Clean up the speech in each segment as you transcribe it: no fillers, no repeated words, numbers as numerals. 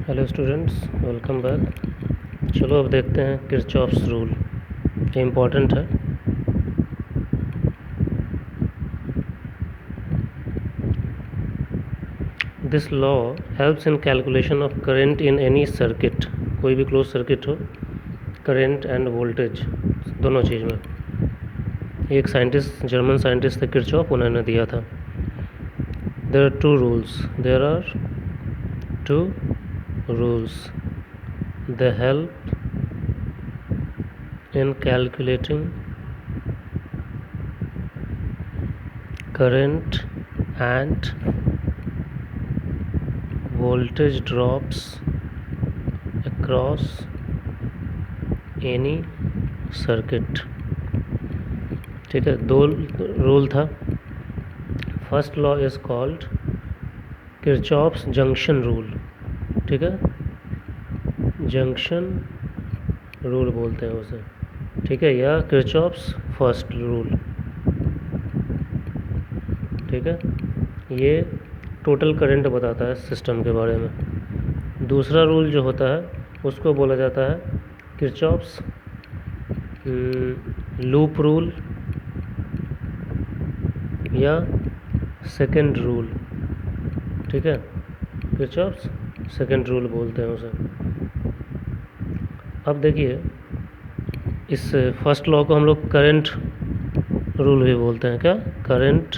Hello students, welcome back. चलो अब देखते हैं किरचॉफ्स रूल। ये इम्पॉर्टेंट है। This law helps in calculation of current in any circuit. कोई भी क्लोज सर्किट हो, करंट एंड वोल्टेज दोनों चीज़ में। एक साइंटिस्ट, जर्मन साइंटिस्ट थे किरचॉफ, उन्होंने दिया था। There are two rules they help in calculating current and voltage drops across any circuit। ठीक है, दो रूल था। First law is called Kirchhoff's junction rule. ठीक है, जंक्शन रूल बोलते हैं उसे। ठीक है, या किरचॉफ्स फर्स्ट रूल। ठीक है, ये टोटल करंट बताता है सिस्टम के बारे में। दूसरा रूल जो होता है उसको बोला जाता है किरचॉफ्स लूप रूल या सेकंड रूल। ठीक है, किरचॉफ्स सेकंड रूल बोलते हैं उसे। अब देखिए, इस फर्स्ट लॉ को हम लोग करंट रूल भी बोलते हैं। क्या? Current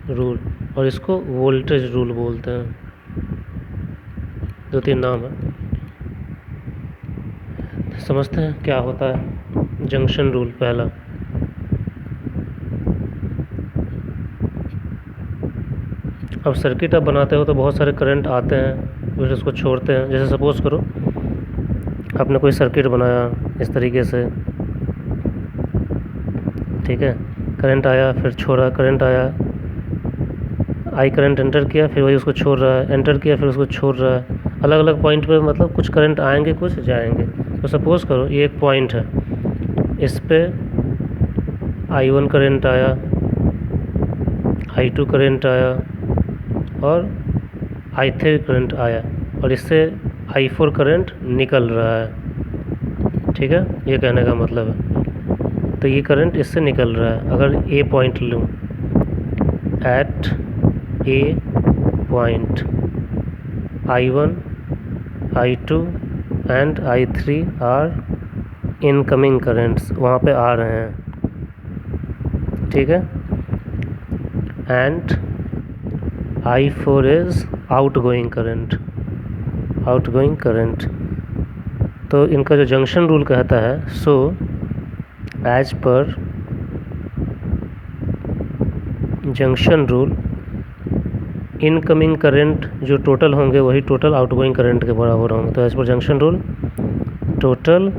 rule. और इसको वोल्टेज रूल बोलते हैं। दो तीन नाम है, समझते हैं क्या होता है जंक्शन रूल। पहला, अब सर्किट आप बनाते हो तो बहुत सारे करंट आते हैं, फिर उसको छोड़ते हैं। जैसे सपोज़ करो आपने कोई सर्किट बनाया इस तरीके से। ठीक है, करंट आया फिर छोड़ा, करंट आया, आई करंट एंटर किया, फिर वही उसको छोड़ रहा है, एंटर किया फिर उसको छोड़ रहा है। अलग अलग पॉइंट पे मतलब कुछ करंट आएंगे, कुछ जाएंगे। तो सपोज़ करो ये एक पॉइंट है, इस पे I1 करंट आया, I2 करंट आया और I3 करंट आया, और इससे I4 करंट निकल रहा है। ठीक है, ये कहने का मतलब है। तो ये करंट इससे निकल रहा है। अगर ए पॉइंट लूँ, at a point I1, I2 and I3 are incoming currents, वहाँ पे आ रहे हैं। ठीक है, and I4 is outgoing current, outgoing current. तो इनका जो जंक्शन रूल कहता है, so as per junction rule incoming current जो टोटल होंगे वही टोटल आउटगोइंग करंट के बराबर होंगे। तो as per junction rule, total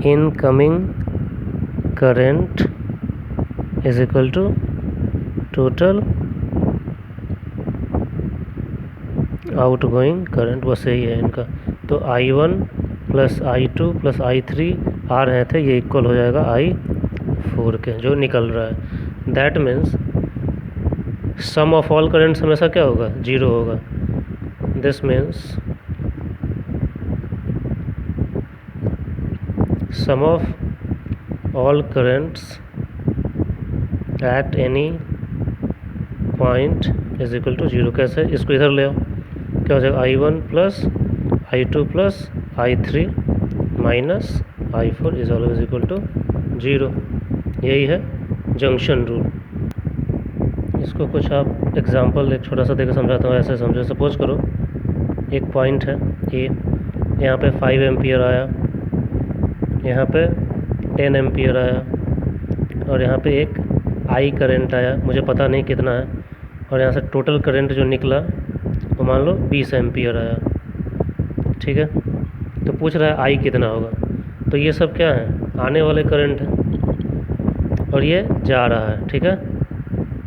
incoming current is equal to total outgoing current. बस यही है इनका। तो I1 plus I2 plus I3 आ रहे थे, ये इक्वल हो जाएगा I4 के, जो निकल रहा है। That means sum of all currents हमेशा क्या होगा? 0 होगा। This means sum of all currents at any point is equal to 0। कैसे? इसको इधर ले आओ, क्या हो जाएगा? I1 plus I2 plus I3 minus I4 is always equal to 0। यही है जंक्शन रूल। इसको कुछ आप एग्जांपल एक छोटा सा देकर समझाता हूँ। ऐसे समझो, सपोज करो एक पॉइंट है ए, यहाँ पे 5 एम्पियर आया, यहाँ पे 10 एम्पियर आया, और यहाँ पे एक आई करंट आया, मुझे पता नहीं कितना है। और यहाँ से टोटल करंट जो निकला तो मान लो 20 एम्पियर आया। ठीक है, तो पूछ रहा है आई कितना होगा। तो ये सब क्या है? आने वाले करंट है, और ये जा रहा है। ठीक है,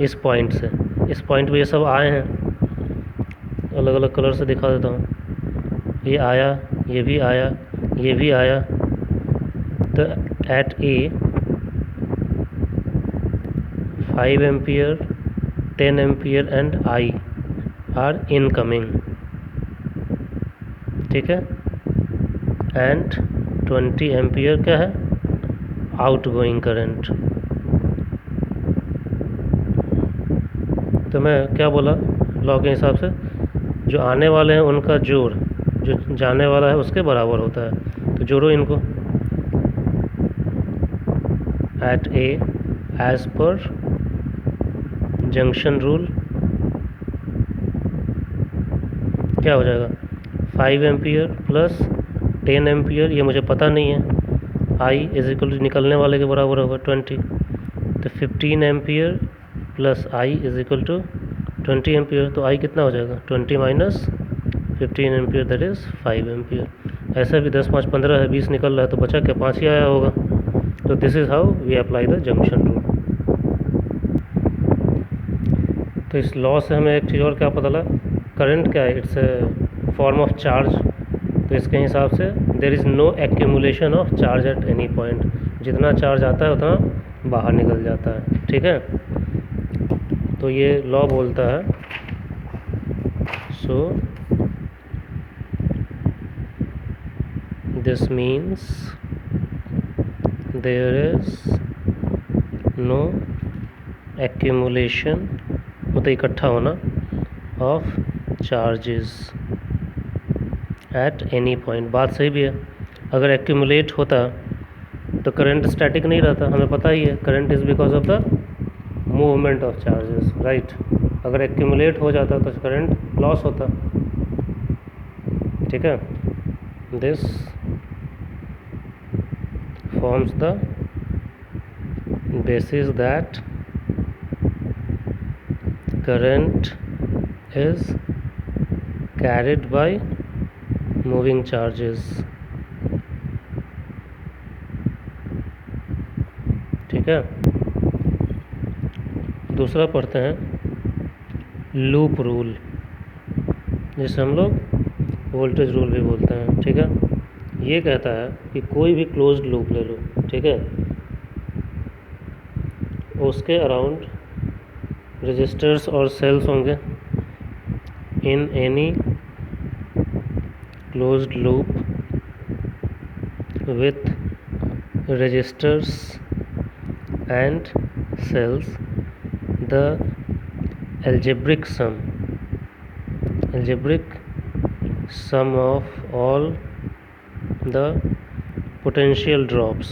इस पॉइंट से इस पॉइंट पे ये सब आए हैं। अलग अलग कलर से दिखा देता हूँ। ये आया, ये भी आया, ये भी आया। तो at a 5 ampere 10 ampere and I are incoming। ठीक है, एंड 20 एम्पियर क्या है, आउट गोइंग करंट। तो मैं क्या बोला, लॉ के हिसाब से जो आने वाले हैं उनका जोड़ जो जाने वाला है उसके बराबर होता है। तो जोड़ो इनको, एट ए एज पर जंक्शन रूल क्या हो जाएगा, 5 एम्पियर प्लस 10 एम्पियर, ये मुझे पता नहीं है, आई इज इक्वल टू निकलने वाले के बराबर होगा 20। तो 15 ampere plus I is equal to 20 ampere. तो आई कितना हो जाएगा, 20 minus 15 ampere, that is 5 ampere. ऐसा भी 10 5 15 है, 20 निकल रहा है, तो बचा क्या, 5 ही आया होगा। तो this is how we apply the junction rule. तो इस लॉ से हमें एक चीज़ और क्या पता लगा, करंट क्या है, it's a form of charge. तो इसके हिसाब से there is no accumulation of charge at any point, जितना चार्ज आता है उतना बाहर निकल जाता है, ठीक है। तो ये लॉ बोलता है, so this means there is no accumulation, मतलब इकट्ठा होना, of charges at any point. बात सही भी है, अगर एक्यूमुलेट होता तो करंट स्टैटिक नहीं रहता, हमें पता ही है, current is because of the movement of charges, right. अगर एक्यूमुलेट हो जाता तो करंट लॉस होता, ठीक है। This forms the basis that current is carried by moving charges, ठीक है। दूसरा पढ़ते हैं लूप रूल, जिसे हम लोग वोल्टेज रूल भी बोलते हैं, ठीक है। ये कहता है कि कोई भी क्लोज्ड लूप ले लो, ठीक है, उसके अराउंड रजिस्टर्स और सेल्स होंगे। In any closed loop with resistors and cells, the algebraic sum of all the potential drops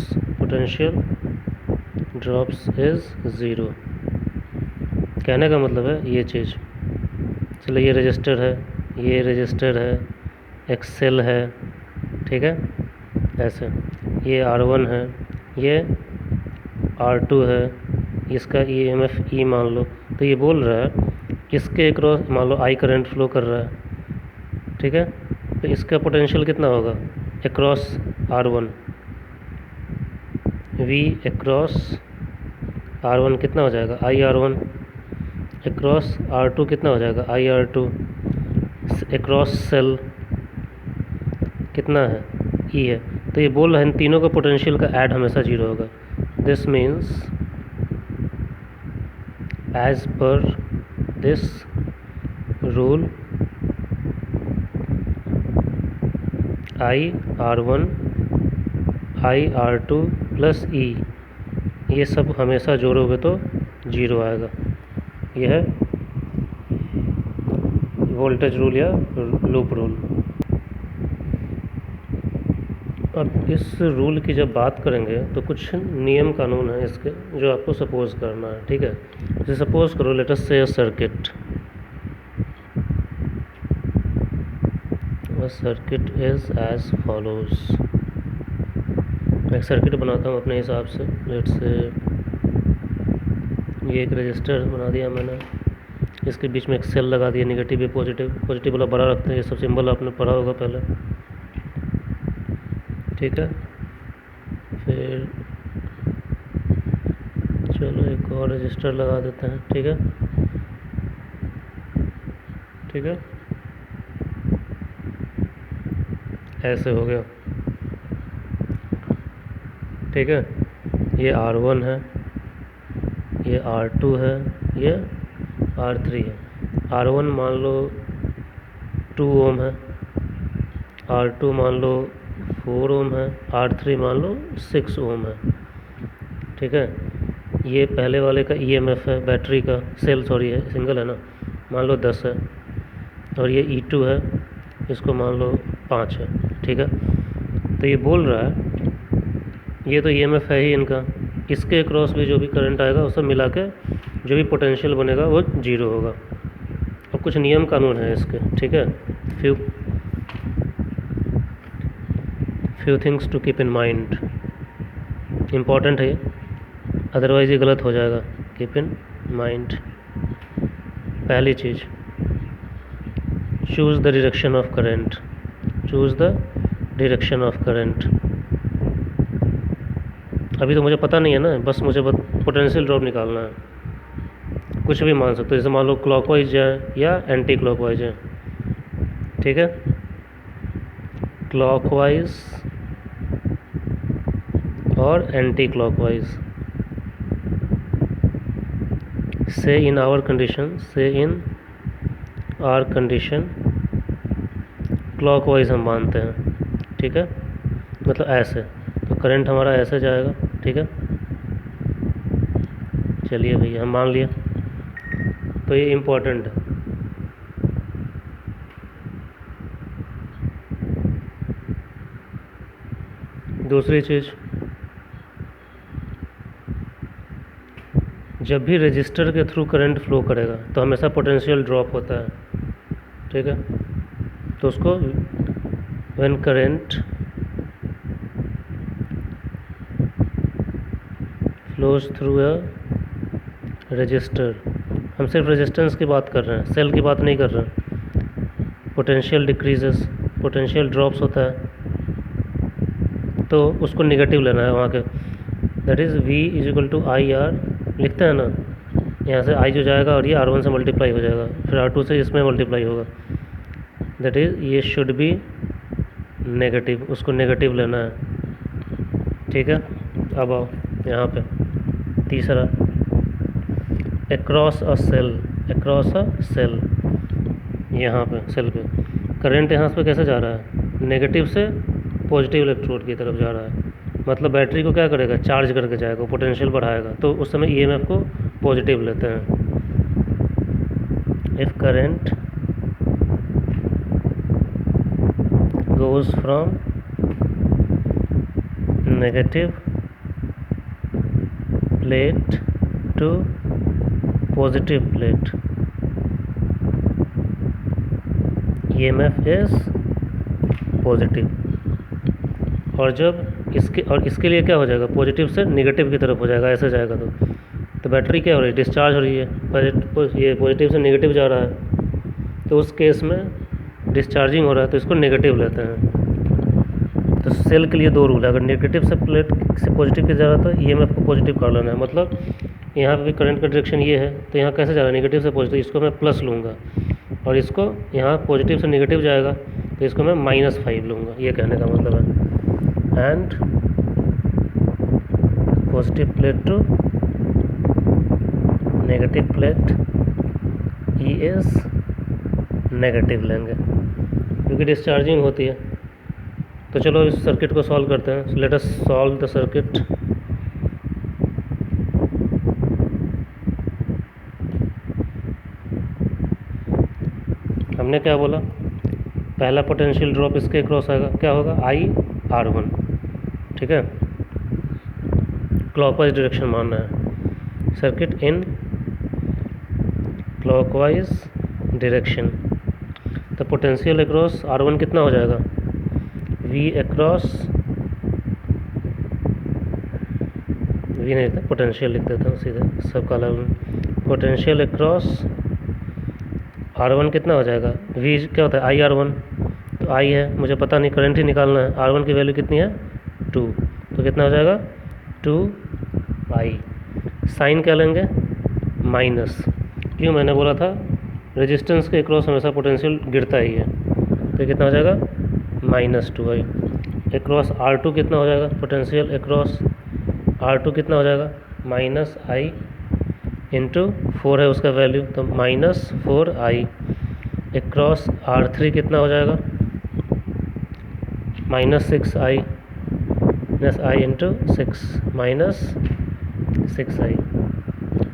is 0। कहने का मतलब है ये चीज़, चलो ये रजिस्टर है, ये रजिस्टर है, एक सेल है, ठीक है, ऐसे ये R1 है, ये R2 है, इसका EMF E मान लो। तो ये बोल रहा है इसके अक्रॉस मान लो I करंट फ्लो कर रहा है, ठीक है। तो इसका पोटेंशियल कितना होगा, across R1, V across R1 कितना हो जाएगा, IR1, अक्रॉस R2 कितना हो जाएगा, IR2, अक्रॉस सेल कितना है, E है। तो ये बोल रहा है इन तीनों का पोटेंशियल का ऐड हमेशा 0 होगा। This means as per this rule IR1 IR2 plus E, ये सब हमेशा जोड़ोगे तो 0 आएगा। यह है वोल्टेज रूल या लूप रूल। अब इस रूल की जब बात करेंगे तो कुछ नियम कानून है इसके जो आपको सपोज करना है, ठीक है। जैसे सपोज करो let us say a circuit, circuit is as follows. एक सर्किट बनाता हूँ अपने हिसाब से, लेट से ये एक रजिस्टर बना दिया मैंने, इसके बीच में एक सेल लगा दिया, नेगेटिव या पॉजिटिव वाला बड़ा रखते हैं, ये सब सिंबल आपने पढ़ा होगा पहले, ठीक है। फिर चलो एक और रजिस्टर लगा देते हैं, ठीक है, ठीक है, ऐसे हो गया, ठीक है। ये R1 है, ये R2 है, ये R3 है। R1 मान लो 2 ओम है, R2 मान लो 4 ओम है, R3 मान लो 6 ओम है। ठीक है, ये पहले वाले का EMF है बैटरी का, सेल सॉरी है, सिंगल है ना, मान लो 10 है, और ये E2 है, इसको मान लो 5 है। ठीक है, तो ये बोल रहा है ये तो EMF है ही इनका, इसके क्रॉस भी जो भी करंट आएगा उसे मिला के जो भी पोटेंशियल बनेगा वो 0 होगा। और कुछ नियम कानून है इसके। ठीक है, few things to keep in mind, important है, अदरवाइज ये गलत हो जाएगा। कीप इन माइंड, पहली चीज़, choose the direction of current, choose the direction of current. अभी तो मुझे पता नहीं है ना, बस मुझे पोटेंशियल ड्रॉप निकालना है। कुछ भी मान सकते हो, जैसे मान लो क्लॉकवाइज जाए या एंटी क्लॉकवाइज जाए। ठीक है, क्लॉकवाइज और एंटी क्लॉकवाइज। से इन आवर कंडीशन, से इन आर कंडीशन क्लॉकवाइज हम मानते हैं। ठीक है, मतलब ऐसे, तो करंट हमारा ऐसे जाएगा। ठीक है, चलिए भैया हम मान लिया, तो ये इम्पोर्टेंट है। दूसरी चीज़, जब भी रजिस्टर के थ्रू करंट फ्लो करेगा तो हमेशा पोटेंशियल ड्रॉप होता है। ठीक है, तो उसको when current flows through a resistor, हम सिर्फ रेजिस्टेंस की बात कर रहे हैं, सेल की बात नहीं कर रहे हैं। पोटेंशियल डिक्रीजेस, पोटेंशियल ड्रॉप्स होता है, तो उसको निगेटिव लेना है वहाँ के। That is V is equal to IR लिखते हैं ना, यहाँ से I जो जाएगा और ये R1 से मल्टीप्लाई हो जाएगा, फिर R2 से इसमें मल्टीप्लाई होगा। दैट इज़ ये शुड बी नेगेटिव, उसको नेगेटिव लेना है। ठीक है, अब आओ यहाँ पे तीसरा, across a cell, across a cell, यहाँ पे सेल पे करंट यहाँ पे कैसे जा रहा है, नेगेटिव से पॉजिटिव इलेक्ट्रोड की तरफ जा रहा है। मतलब बैटरी को क्या करेगा, चार्ज करके जाएगा, पोटेंशियल बढ़ाएगा, तो उस समय EMF को पॉजिटिव लेते हैं। If current goes from negative plate to positive plate, EMF is positive. और जब इसके लिए क्या हो जाएगा, पॉजिटिव से नेगेटिव की तरफ हो जाएगा, ऐसे जाएगा, तो बैटरी क्या हो रही है, डिस्चार्ज हो रही है, ये पॉजिटिव से नेगेटिव जा रहा है, तो उस केस में डिस्चार्जिंग हो रहा है, तो इसको नेगेटिव लेते हैं। तो सेल के लिए दो रूल है, अगर नेगेटिव से प्लेट से पॉजिटिव की जा रहा है तो EMF को पॉजिटिव कर लेना है। मतलब यहाँ पे भी करंट का डायरेक्शन ये है, तो यहाँ कैसे जा रहा है, नेगेटिव से पॉजिटिव, इसको मैं प्लस लूँगा, और इसको यहाँ पॉजिटिव से नेगेटिव जाएगा तो इसको मैं -5 लूँगा, ये कहने का मतलब है। And positive plate to negative plate E is negative लेंगे, क्योंकि डिस्चार्जिंग होती है। तो चलो इस सर्किट को सॉल्व करते हैं। Let us solve the circuit. हमने क्या बोला, पहला पोटेंशियल ड्रॉप इसके क्रॉस आएगा, क्या होगा, IR1। ठीक है, क्लॉकवाइज डायरेक्शन मानना है, सर्किट इन क्लॉकवाइज डायरेक्शन। तो पोटेंशियल अक्रॉस R1 कितना हो जाएगा, V अक्रॉस, V नहीं लिखता, पोटेंशियल लिख देता हूँ सीधे, सब काला। पोटेंशियल अक्रॉस R1 कितना हो जाएगा, V क्या होता है, IR1, तो I है, मुझे पता नहीं, करंट ही निकालना है। R1 की वैल्यू कितनी है, 2, तो कितना हो जाएगा 2I। साइन क्या लेंगे, माइनस, क्यों, मैंने बोला था रेजिस्टेंस के अक्रॉस हमेशा पोटेंशियल गिरता ही है, तो कितना हो जाएगा -2I। अक्रॉस R2 कितना हो जाएगा, पोटेंशियल अक्रॉस R2 कितना हो जाएगा, -I इंटू 4 है उसका वैल्यू, तो -4I। अक्रॉस R3 कितना हो जाएगा, -6i इंटू 6 -6i।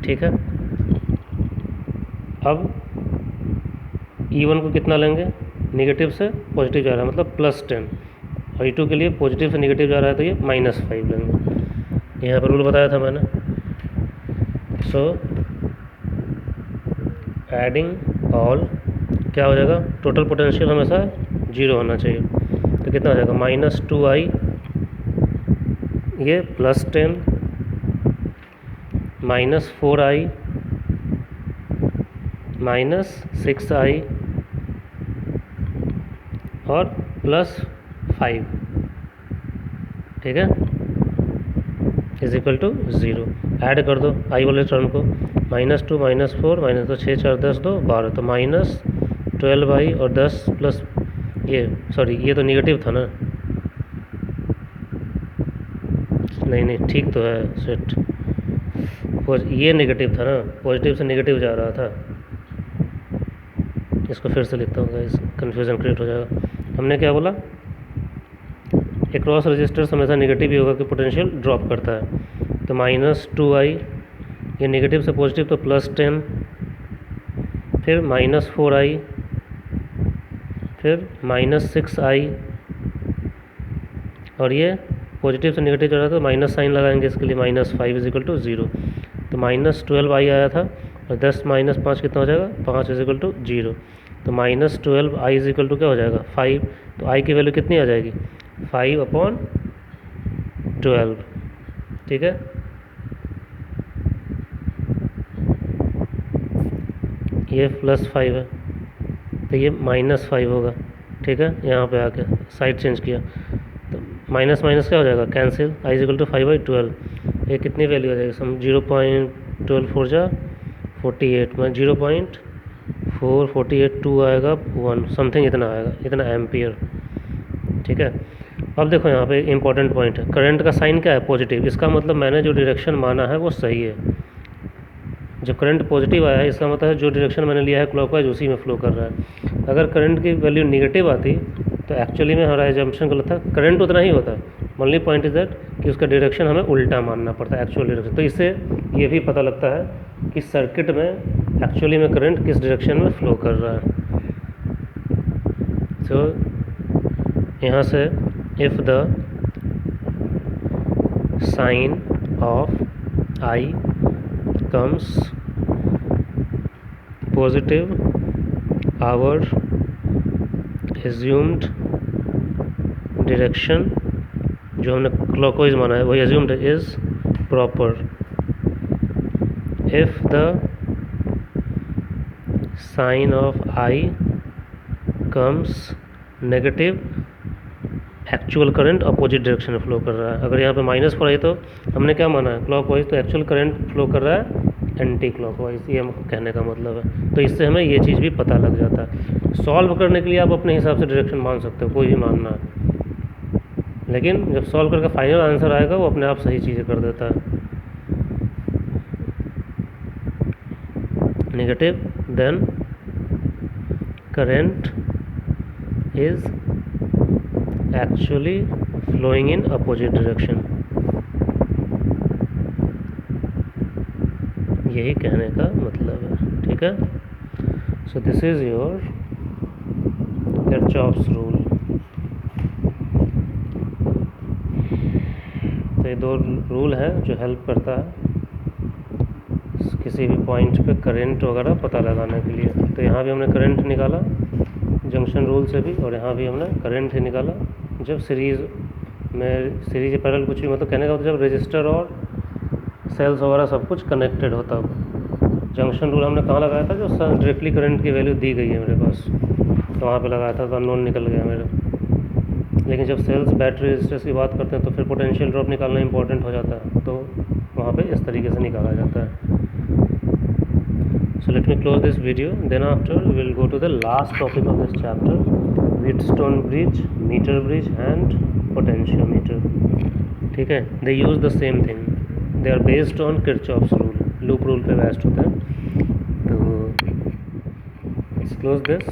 ठीक है, अब E1 को कितना लेंगे, नेगेटिव से पॉजिटिव जा रहा है मतलब +10, और E2 के लिए पॉजिटिव से नेगेटिव जा रहा है तो ये -5 लेंगे। यहाँ पर रूल बताया था मैंने। सो एडिंग ऑल क्या हो जाएगा, टोटल पोटेंशियल हमेशा 0 होना चाहिए, तो कितना हो जाएगा -2i, ये +10 -4i -6i और +5, ठीक है, इज इक्वल टू 0। ऐड कर दो आई वाले टर्म को, -2 -4 -2 6 4 10 2 12, तो -12i और 10 प्लस ये तो निगेटिव था ना, नहीं ठीक तो है सेट, ये नेगेटिव था ना, पॉजिटिव से नेगेटिव जा रहा था। इसको फिर से लिखता हूँ गाइस, कन्फ्यूज़न क्रिएट हो जाएगा। हमने क्या बोला, एक्रॉस रजिस्टर्स हमेशा नेगेटिव ही होगा कि पोटेंशियल ड्रॉप करता है, तो -2i, ये नेगेटिव से पॉजिटिव तो +10, फिर -4i, फिर -6i, और ये पॉजिटिव से नेगेटिव जा रहा था तो माइनस साइन लगाएंगे इसके लिए, -5 इज इक्वल टू 0, तो -12i आया था, और 10 - 5 कितना हो जाएगा, 5 इज इक्वल टू 0, तो -12i इज इक्वल टू क्या हो जाएगा 5, तो i की वैल्यू कितनी आ जाएगी 5/12, ठीक है। ये +5 है तो ये -5 होगा, ठीक है। यहाँ पे आके साइड चेंज किया तो माइनस माइनस क्या हो जाएगा, cancel, i is equal to 5/12, ये कितनी वैल्यू आ जाएगी, सम 0.12 जा 48 में 0.448 2 आएगा 1 समथिंग, इतना आएगा, इतना एम्पियर, ठीक है। अब देखो यहाँ पे इंपॉर्टेंट पॉइंट है, करंट का साइन क्या है, पॉजिटिव, इसका मतलब मैंने जो डायरेक्शन माना है वो सही है। जब करंट पॉजिटिव आया है इसका मतलब है जो डायरेक्शन मैंने लिया है क्लॉकवाइज उसी में फ्लो कर रहा है। अगर करंट की वैल्यू निगेटिव आती तो एक्चुअली में हमारा एजम्पशन गलत था, करंट उतना ही होता है, ओनली पॉइंट इज दैट कि उसका डायरेक्शन हमें उल्टा मानना पड़ता है एक्चुअल डायरेक्शन। तो इससे ये भी पता लगता है कि सर्किट में एक्चुअली में करंट किस डायरेक्शन में फ्लो कर रहा है। तो यहाँ से if the sign of I comes positive, our assumed direction जो हमने clockwise माना है वही assumed is proper। if the sign of I comes negative, actual current opposite direction में फ्लो कर रहा है। अगर यहाँ पे -4 आई तो हमने क्या माना है, क्लॉकवाइज, तो एक्चुअल करंट फ्लो कर रहा है एंटी क्लॉकवाइज, ये हम कहने का मतलब है। तो इससे हमें ये चीज़ भी पता लग जाता है। सॉल्व करने के लिए आप अपने हिसाब से डायरेक्शन मान सकते हो, कोई भी मानना है, लेकिन जब सॉल्व करके फाइनल आंसर आएगा वो अपने आप सही चीज़ें कर देता है। Negative then current is actually flowing in opposite direction, यही कहने का मतलब है, ठीक है। So this is your Kirchhoff's rule. तो ये दो रूल है जो हेल्प करता है किसी भी पॉइंट पे करंट वगैरह पता लगाने के लिए। तो यहाँ भी हमने करंट निकाला जंक्शन रूल से भी, और यहाँ भी हमने करंट ही निकाला जब सीरीज़ पैरेलल कुछ भी, मतलब कहने का मतलब जब रजिस्टर और सेल्स वगैरह सब कुछ कनेक्टेड होता। जंक्शन रूल हमने कहाँ लगाया था, जो डायरेक्टली करंट की वैल्यू दी गई है मेरे पास, तो वहाँ पे लगाया था, तो अननोन निकल गया मेरा। लेकिन जब सेल्स बैटरी रजिस्टर्स की बात करते हैं तो फिर पोटेंशियल ड्रॉप निकालना इंपॉर्टेंट हो जाता है, तो वहाँ पे इस तरीके से निकाला जाता है। So let me close this video, then after we will go to the last topic of this chapter, Wheatstone bridge, meter bridge and potentiometer, ठीक है। they use the same thing, they are based on Kirchhoff's rule, loop rule पे based होता है। तो let's close this।